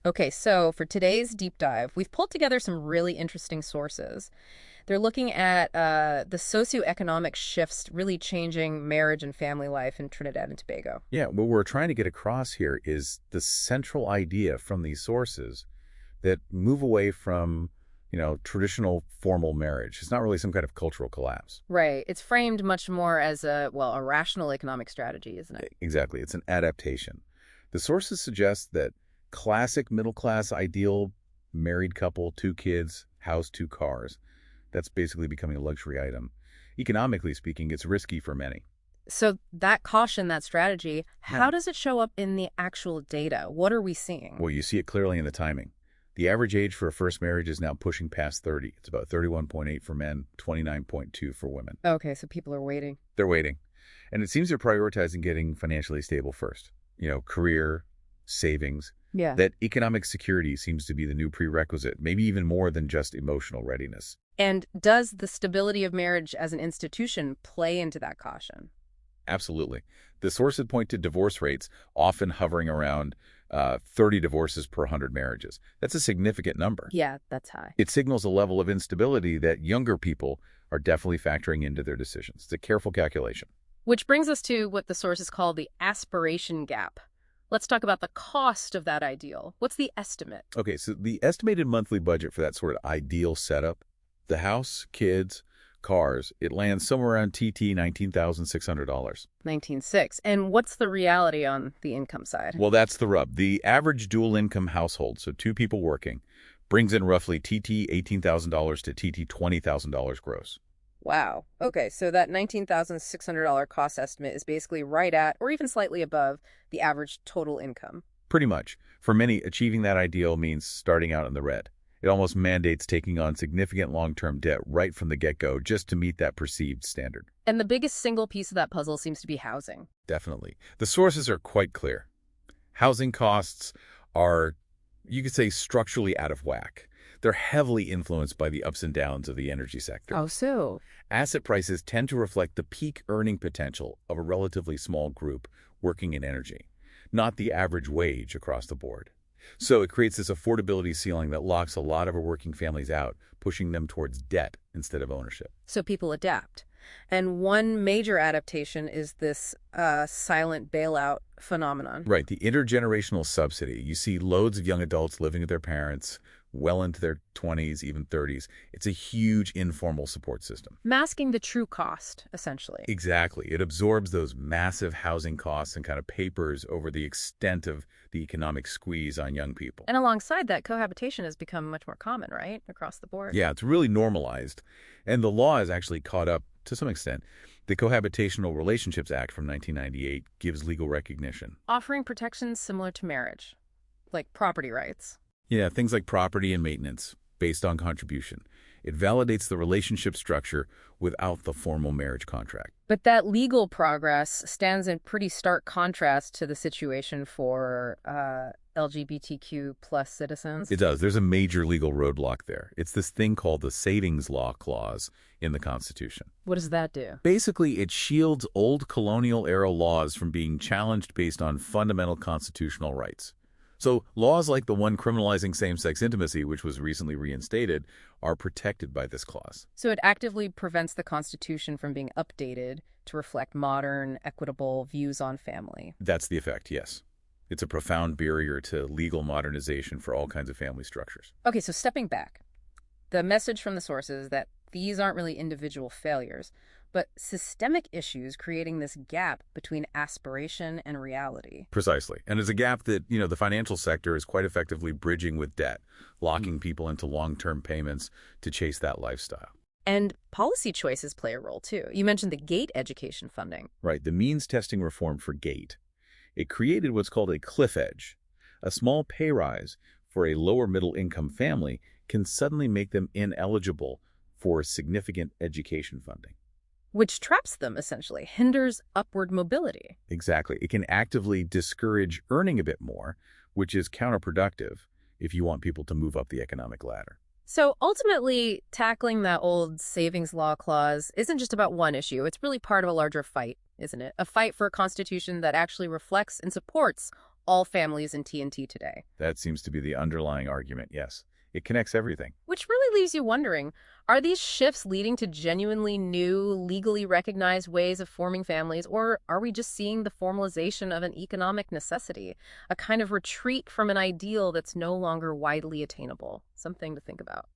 Okay, so for today's deep dive, we've pulled together some really interesting sources. They're looking at the socioeconomic shifts really changing marriage and family life in Trinidad and Tobago. Yeah, what we're trying to get across here is the central idea from these sources that move away from, traditional formal marriage. It's not really some kind of cultural collapse. Right. It's framed much more as a rational economic strategy, isn't it? Exactly. It's an adaptation. The sources suggest that classic middle-class ideal married couple, two kids, house, two cars, that's basically becoming a luxury item. Economically speaking, it's risky for many. So that caution, that strategy, Yeah. how does it show up in the actual data? What are we seeing? Well, you see it clearly in the timing. The average age for a first marriage is now pushing past 30. It's about 31.8 for men, 29.2 for women. Okay, so people are waiting. They're waiting. And it seems they're prioritizing getting financially stable first. Career, savings. Yeah. That economic security seems to be the new prerequisite, maybe even more than just emotional readiness. And does the stability of marriage as an institution play into that caution? Absolutely. The sources point to divorce rates often hovering around 30 divorces per 100 marriages. That's a significant number. Yeah, that's high. It signals a level of instability that younger people are definitely factoring into their decisions. It's a careful calculation. Which brings us to what the sources call the aspiration gap. Let's talk about the cost of that ideal. What's the estimate? Okay, so the estimated monthly budget for that sort of ideal setup, the house, kids, cars, it lands somewhere around TT $19,600. 19.6. And what's the reality on the income side? Well, that's the rub. The average dual income household, so two people working, brings in roughly TT $18,000 to TT $20,000 gross. Wow. Okay, so that $19,600 cost estimate is basically right at, or even slightly above, the average total income. Pretty much. For many, achieving that ideal means starting out in the red. It almost mandates taking on significant long-term debt right from the get-go just to meet that perceived standard. And the biggest single piece of that puzzle seems to be housing. Definitely. The sources are quite clear. Housing costs are, you could say, structurally out of whack. They're heavily influenced by the ups and downs of the energy sector. Oh, so? Asset prices tend to reflect the peak earning potential of a relatively small group working in energy, not the average wage across the board. So it creates this affordability ceiling that locks a lot of our working families out, pushing them towards debt instead of ownership. So people adapt. And one major adaptation is this silent bailout phenomenon. Right, the intergenerational subsidy. You see loads of young adults living with their parents well into their 20s, even 30s. It's a huge informal support system. Masking the true cost, essentially. Exactly. It absorbs those massive housing costs and kind of papers over the extent of the economic squeeze on young people. And alongside that, cohabitation has become much more common, right? Across the board. Yeah, it's really normalized. And the law has actually caught up to some extent. The Cohabitational Relationships Act from 1998 gives legal recognition. Offering protections similar to marriage, like property rights. Yeah, things like property and maintenance based on contribution. It validates the relationship structure without the formal marriage contract. But that legal progress stands in pretty stark contrast to the situation for LGBTQ plus citizens. It does. There's a major legal roadblock there. It's this thing called the Savings Law Clause in the Constitution. What does that do? Basically, it shields old colonial-era laws from being challenged based on fundamental constitutional rights. So laws like the one criminalizing same-sex intimacy, which was recently reinstated, are protected by this clause. So it actively prevents the Constitution from being updated to reflect modern, equitable views on family. That's the effect, yes. It's a profound barrier to legal modernization for all kinds of family structures. Okay, so stepping back, the message from the sources is that these aren't really individual failures, but systemic issues creating this gap between aspiration and reality. Precisely. And it's a gap that, the financial sector is quite effectively bridging with debt, locking people into long-term payments to chase that lifestyle. And policy choices play a role, too. You mentioned the GATE education funding. Right, the means testing reform for GATE. It created what's called a cliff edge. A small pay rise for a lower middle income family can suddenly make them ineligible for significant education funding. Which traps them, essentially, hinders upward mobility. Exactly. It can actively discourage earning a bit more, which is counterproductive if you want people to move up the economic ladder. So ultimately, tackling that old savings law clause isn't just about one issue. It's really part of a larger fight, isn't it? A fight for a constitution that actually reflects and supports all families in TNT today. That seems to be the underlying argument, yes. It connects everything. Which really leaves you wondering, are these shifts leading to genuinely new, legally recognized ways of forming families, or are we just seeing the formalization of an economic necessity, a kind of retreat from an ideal that's no longer widely attainable? Something to think about.